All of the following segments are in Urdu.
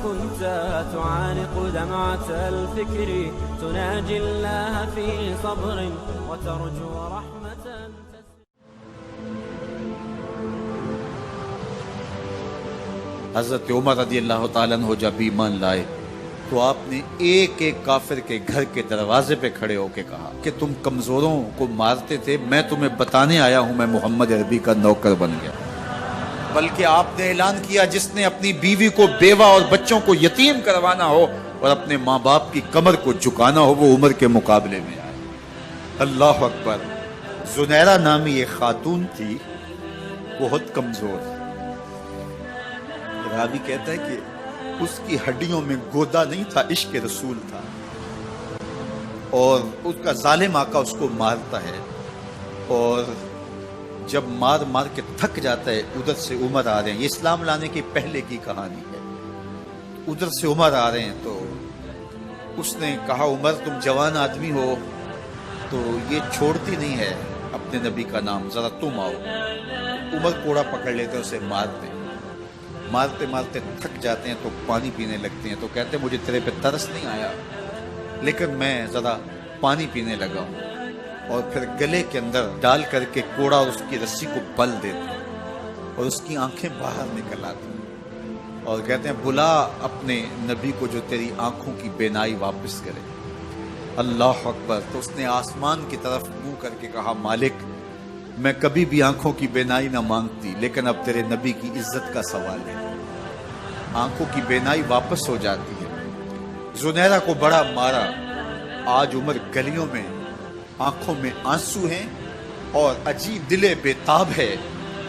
كنت تعانق دمعة الفكر تناجي الله في صبر وترجو رحمة. حضرت عمر رضی اللہ تعالیٰ عنہ جب ایمان لائے تو آپ نے ایک ایک کافر کے گھر کے دروازے پہ کھڑے ہو کے کہا کہ تم کمزوروں کو مارتے تھے، میں تمہیں بتانے آیا ہوں میں محمد عربی کا نوکر بن گیا. بلکہ آپ نے اعلان کیا جس نے اپنی بیوی کو بیوہ اور بچوں کو یتیم کروانا ہو اور اپنے ماں باپ کی کمر کو جھکانا ہو وہ عمر کے مقابلے میں آئے. اللہ اکبر. زنیرہ نامی ایک خاتون تھی، بہت کمزور. راوی کہتا ہے کہ اس کی ہڈیوں میں گودا نہیں تھا، عشق رسول تھا، اور اس کا ظالم آقا اس کو مارتا ہے، اور جب مار مار کے تھک جاتا ہے ادھر سے عمر آ رہے ہیں. یہ اسلام لانے کی پہلے کی کہانی ہے. ادھر سے عمر آ رہے ہیں تو اس نے کہا عمر تم جوان آدمی ہو تو یہ چھوڑتی نہیں ہے اپنے نبی کا نام، ذرا تم آؤ. عمر کوڑا پکڑ لیتے ہیں، اسے مارتے مارتے تھک جاتے ہیں تو پانی پینے لگتے ہیں. تو کہتے ہیں مجھے تیرے پہ ترس نہیں آیا لیکن میں ذرا پانی پینے لگا ہوں، اور پھر گلے کے اندر ڈال کر کے کوڑا اور اس کی رسی کو بل دیتے ہیں اور اس کی آنکھیں باہر نکل آتی ہیں اور کہتے ہیں بلا اپنے نبی کو جو تیری آنکھوں کی بینائی واپس کرے. اللہ اکبر. تو اس نے آسمان کی طرف منہ کر کے کہا مالک میں کبھی بھی آنکھوں کی بینائی نہ مانگتی لیکن اب تیرے نبی کی عزت کا سوال ہے. آنکھوں کی بینائی واپس ہو جاتی ہے. زنیرہ کو بڑا مارا. آج عمر گلیوں میں آنکھوں میں آنسو ہیں اور عجیب دلے بےتاب ہے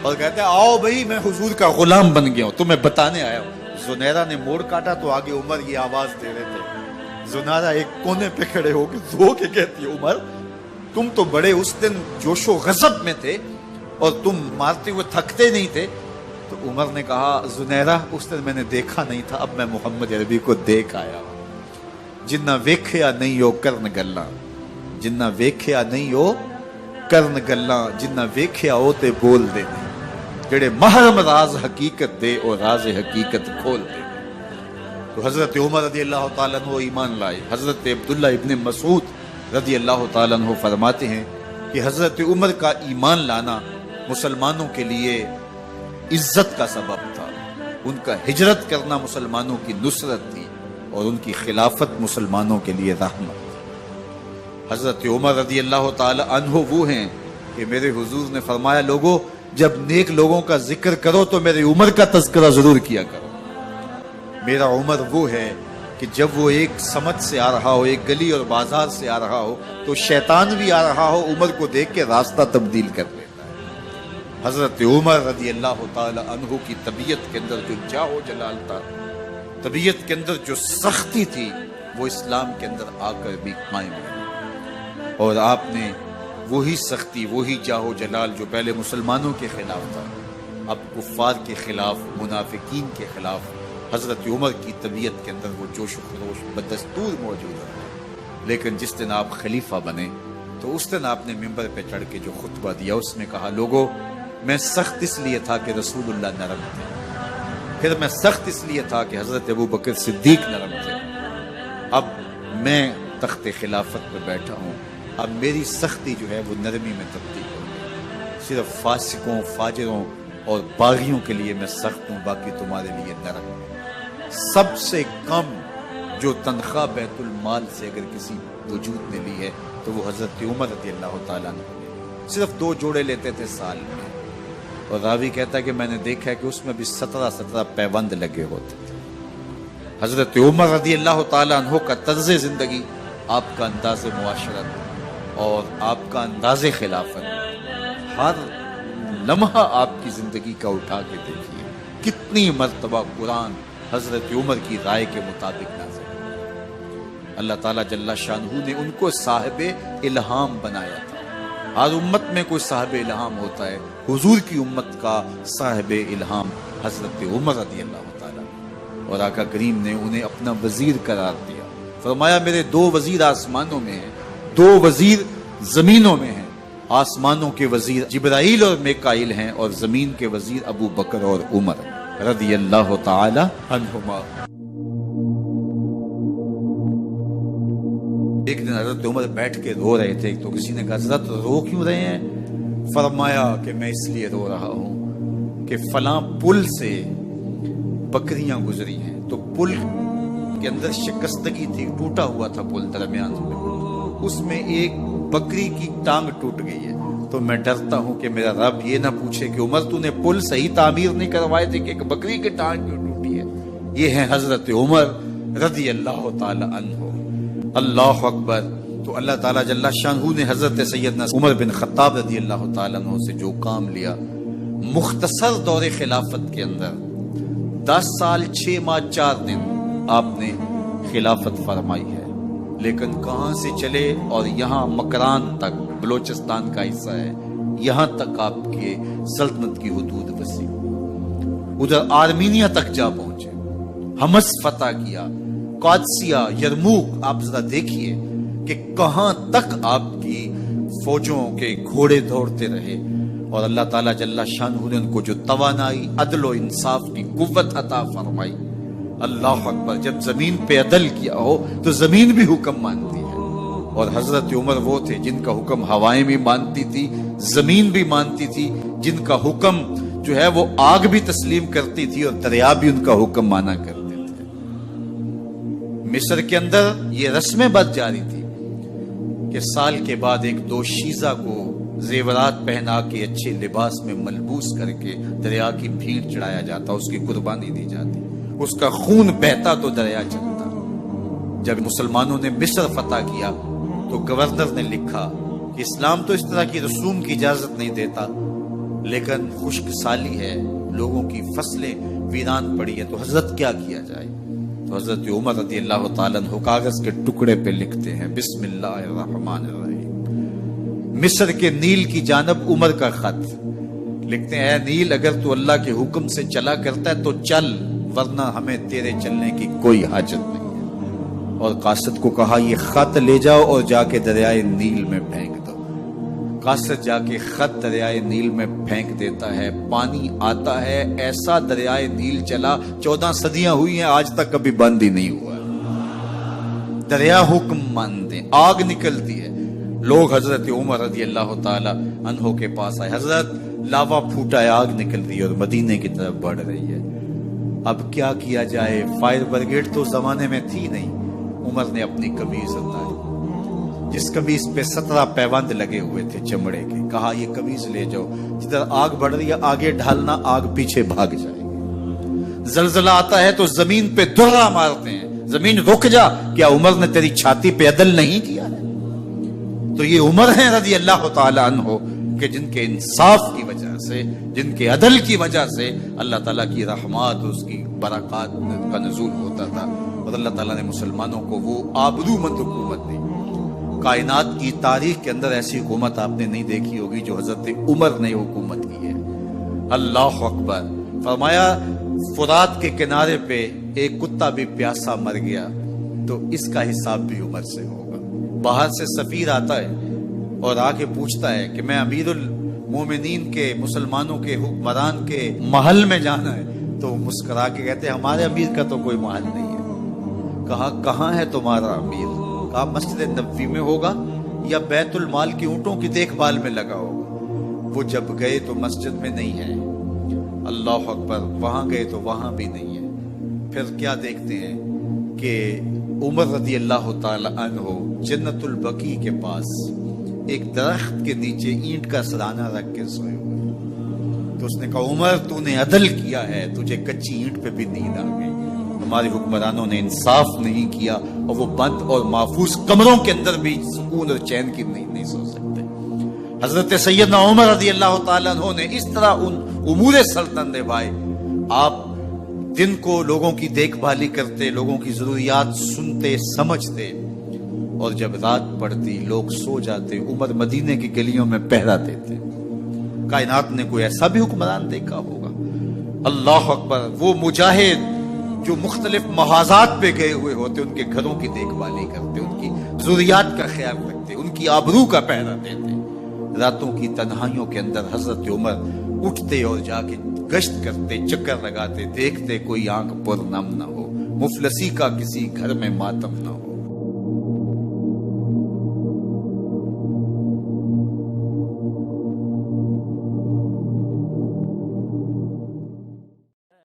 اور کہتے ہیں آؤ بھئی میں حضور کا غلام بن گیا ہوں، تمہیں بتانے آیا ہوں. زنیرہ نے موڑ کاٹا تو آگے عمر یہ آواز دے رہے تھے. زنیرہ ایک کونے پہ کھڑے ہو کے رو کے کہتی ہے عمر تم تو بڑے اس دن جوش و غضب میں تھے اور تم مارتے ہوئے تھکتے نہیں تھے. تو عمر نے کہا زنیرہ اس دن میں نے دیکھا نہیں تھا، اب میں محمد عربی کو دیکھ آیا ہوں. جنہ ویکھیا نہیں ہو کرن گلاں، جنہ ویکھیا نہیں ہو کرن گلاں، جنہ ویکھیا ہو تے بول دے، جڑے محرم راز حقیقت دے اور راز حقیقت کھول دے. تو حضرت عمر رضی اللہ تعالیٰ عنہ ایمان لائے. حضرت عبداللہ ابن مسعود رضی اللہ تعالیٰ عنہ فرماتے ہیں کہ حضرت عمر کا ایمان لانا مسلمانوں کے لیے عزت کا سبب تھا. ان کا ہجرت کرنا مسلمانوں کی نصرت تھی اور ان کی خلافت مسلمانوں کے لیے رحمت. حضرت عمر رضی اللہ تعالی عنہ وہ ہیں کہ میرے حضور نے فرمایا لوگوں جب نیک لوگوں کا ذکر کرو تو میرے عمر کا تذکرہ ضرور کیا کرو. میرا عمر وہ ہے کہ جب وہ ایک سمت سے آ رہا ہو، ایک گلی اور بازار سے آ رہا ہو تو شیطان بھی آ رہا ہو عمر کو دیکھ کے راستہ تبدیل کر لیتا ہے. حضرت عمر رضی اللہ تعالی عنہ کی طبیعت کے اندر جو جاہ و جلال تھا، طبیعت کے اندر جو سختی تھی وہ اسلام کے اندر آ کر بھی قائم ہے. اور آپ نے وہی سختی، وہی جاہ و جلال جو پہلے مسلمانوں کے خلاف تھا اب کفار کے خلاف، منافقین کے خلاف حضرت عمر کی طبیعت کے اندر وہ جوش و خروش بدستور موجود ہے. لیکن جس دن آپ خلیفہ بنے تو اس دن آپ نے ممبر پہ چڑھ کے جو خطبہ دیا اس میں کہا لوگوں میں سخت اس لیے تھا کہ رسول اللہ نرم تھے، پھر میں سخت اس لیے تھا کہ حضرت ابو بکر صدیق نرم تھے، اب میں تخت خلافت پہ بیٹھا ہوں، اب میری سختی جو ہے وہ نرمی میں تبدیل ہو گئی. صرف فاسقوں، فاجروں اور باغیوں کے لیے میں سخت ہوں، باقی تمہارے لیے نرم. سب سے کم جو تنخواہ بیت المال سے اگر کسی وجود نے لی ہے تو وہ حضرت عمر رضی اللہ تعالیٰ عنہ نے صرف 2 جوڑے لیتے تھے سال میں. اور راوی کہتا ہے کہ میں نے دیکھا ہے کہ اس میں بھی 17 پیوند لگے ہوتے تھے. حضرت عمر رضی اللہ تعالیٰ عنہ کا طرز زندگی، آپ کا انداز معاشرت اور آپ کا انداز خلافت، ہر لمحہ آپ کی زندگی کا اٹھا کے دیکھیے کتنی مرتبہ قرآن حضرت عمر کی رائے کے مطابق نازل. اللہ تعالیٰ جل شانہ نے ان کو صاحب الہام بنایا تھا. ہر امت میں کوئی صاحب الہام ہوتا ہے، حضور کی امت کا صاحب الہام حضرت عمر رضی اللہ تعالیٰ، اور آقا کریم نے انہیں اپنا وزیر قرار دیا. فرمایا میرے 2 وزیر آسمانوں میں ہیں، 2 وزیر زمینوں میں ہیں. آسمانوں کے وزیر جبرائیل اور میکائیل ہیں اور زمین کے وزیر ابو بکر اور عمر رضی اللہ تعالی عنہما. ایک دن حضرت عمر بیٹھ کے رو رہے تھے، تو کسی نے کہا حضرت رو کیوں رہے ہیں؟ فرمایا کہ میں اس لیے رو رہا ہوں کہ فلاں پل سے بکریاں گزری ہیں، تو پل کے اندر شکستگی تھی، ٹوٹا ہوا تھا پل درمیان میں، اس میں ایک بکری کی ٹانگ ٹوٹ گئی ہے، تو میں ڈرتا ہوں کہ میرا رب یہ نہ پوچھے کہ عمر تو نے پل صحیح تعمیر نہیں کروائے تھے کہ ایک بکری کی ٹانگ کیوں ٹوٹی ہے۔ یہ ہے حضرت عمر رضی اللہ تعالی عنہ۔ اللہ اکبر۔ تو اللہ تعالیٰ جل شانہ نے حضرت سیدنا عمر بن خطاب رضی اللہ تعالیٰ عنہ سے جو کام لیا، مختصر دور خلافت کے اندر 10 سال 6 ماہ 4 دن آپ نے خلافت فرمائی ہے، لیکن کہاں سے چلے اور یہاں مکران تک، بلوچستان کا حصہ ہے، یہاں تک آپ کے سلطنت کی حدود وسیع، ادھر آرمینیا تک جا پہنچے، حمص فتح کیا، قادسیہ، یرموک۔ آپ ذرا دیکھیے کہ کہاں تک آپ کی فوجوں کے گھوڑے دوڑتے رہے، اور اللہ تعالیٰ جل شانہ نے ان کو جو توانائی، عدل و انصاف کی قوت عطا فرمائی۔ اللہ اکبر۔ جب زمین پہ عدل کیا ہو تو زمین بھی حکم مانتی ہے، اور حضرت عمر وہ تھے جن کا حکم ہوائیں بھی مانتی تھی، زمین بھی مانتی تھی، جن کا حکم جو ہے وہ آگ بھی تسلیم کرتی تھی اور دریا بھی ان کا حکم مانا کرتے تھے۔ مصر کے اندر یہ رسم بد جاری تھی کہ سال کے بعد ایک دوشیزہ کو زیورات پہنا کے اچھے لباس میں ملبوس کر کے دریا کی بھیڑ چڑھایا جاتا، اس کی قربانی دی جاتی، اس کا خون بہتا تو دریا چلتا۔ جب مسلمانوں نے مصر فتح کیا تو گورنر نے لکھا کہ اسلام تو اس طرح کی رسوم کی اجازت نہیں دیتا، لیکن خشک سالی ہے، لوگوں کی فصلیں ویران پڑی ہے، تو حضرت کیا کیا جائے؟ تو حضرت عمر رضی اللہ تعالیٰ عنہ کاغذ کے ٹکڑے پہ لکھتے ہیں بسم اللہ الرحمن الرحیم، مصر کے نیل کی جانب عمر کا خط لکھتے ہیں، اے نیل اگر تو اللہ کے حکم سے چلا کرتا ہے تو چل، ورنہ ہمیں تیرے چلنے کی کوئی حاجت نہیں ہے۔ اور قاصد کو کہا یہ خط لے جاؤ اور جا کے دریائے نیل میں پھینک دو۔ قاصد جا کے خط دریائے نیل میں پھینک دیتا ہے، پانی آتا ہے، ایسا دریائے نیل چلا، 14 صدیاں ہوئی ہیں آج تک کبھی بند ہی نہیں ہوا۔ دریا حکم مانتے، آگ نکلتی ہے، لوگ حضرت عمر رضی اللہ تعالی عنہ کے پاس آئے، حضرت لاوا پھوٹا ہے، آگ نکل رہی ہے اور مدینے کی طرف بڑھ رہی ہے، اب کیا کیا جائے؟ فائر بریگیڈ تو زمانے میں تھی نہیں۔ عمر نے اپنی قمیض اتاری، جس قمیض پہ 17 پیوند لگے ہوئے تھے چمڑے کے، کہا یہ قمیض لے جاؤ، جدھر آگ بڑھ رہی ہے آگے ڈھالنا، آگ پیچھے بھاگ جائے گی۔ زلزلہ آتا ہے تو زمین پہ درہ مارتے ہیں، زمین رک جا، کیا عمر نے تیری چھاتی پہ عدل نہیں کیا ہے؟ تو یہ عمر ہیں رضی اللہ تعالی عنہ کہ جن کے انصاف کی وجہ سے، جن کے عدل کی وجہ سے اللہ تعالیٰ کی رحمات، اس کی برکات کا نزول ہوتا تھا، اور اللہ تعالیٰ نے مسلمانوں کو وہ آبرو مند حکومت دی۔ کائنات کی تاریخ کے اندر ایسی حکومت آپ نے نہیں دیکھی ہوگی جو حضرت عمر نے حکومت کی ہے۔ اللہ اکبر۔ فرمایا فرات کے کنارے پہ ایک کتا بھی پیاسا مر گیا تو اس کا حساب بھی عمر سے ہوگا۔ باہر سے سفیر آتا ہے اور آ کے پوچھتا ہے کہ میں امیر المومنین کے، مسلمانوں کے حکمران کے محل میں جانا ہے، تو مسکرا کے کہتے ہیں ہمارے امیر کا تو کوئی محل نہیں ہے۔ کہا کہاں ہے تمہارا امیر؟ کہا مسجد نبوی میں ہوگا یا بیت المال کی اونٹوں کی دیکھ بھال میں لگا ہوگا۔ وہ جب گئے تو مسجد میں نہیں ہے، اللہ اکبر، وہاں گئے تو وہاں بھی نہیں ہے۔ پھر کیا دیکھتے ہیں کہ عمر رضی اللہ تعالی عنہ جنت البقیع کے پاس ایک درخت کے نیچے اینٹ کا سرانہ رکھ کے سوئے ہوئے، تو اس نے کہا عمر تو نے عدل کیا ہے، تجھے کچی اینٹ پہ بھی نیند آ گئی، ہمارے حکمرانوں نے انصاف نہیں کیا، اور وہ بند اور محفوظ کمروں کے اندر بھی سکون اور چین کی نیند نہیں سو سکتے۔ حضرت سیدنا عمر رضی اللہ تعالیٰ عنہ نے اس طرح ان امور سلطنت نبھائے۔ آپ دن کو لوگوں کی دیکھ بھالی کرتے، لوگوں کی ضروریات سنتے سمجھتے، اور جب رات پڑتی لوگ سو جاتے، عمر مدینے کی گلیوں میں پہرا دیتے۔ کائنات نے کوئی ایسا بھی حکمران دیکھا ہوگا؟ اللہ اکبر۔ وہ مجاہد جو مختلف محاذات پہ گئے ہوئے ہوتے، ان کے گھروں کی دیکھ بھالی کرتے، ان کی ضروریات کا خیال رکھتے، ان کی آبرو کا پہرا دیتے۔ راتوں کی تنہائیوں کے اندر حضرت عمر اٹھتے اور جا کے گشت کرتے، چکر لگاتے، دیکھتے کوئی آنکھ پر نم نہ ہو، مفلسی کا کسی گھر میں ماتم نہ ہو۔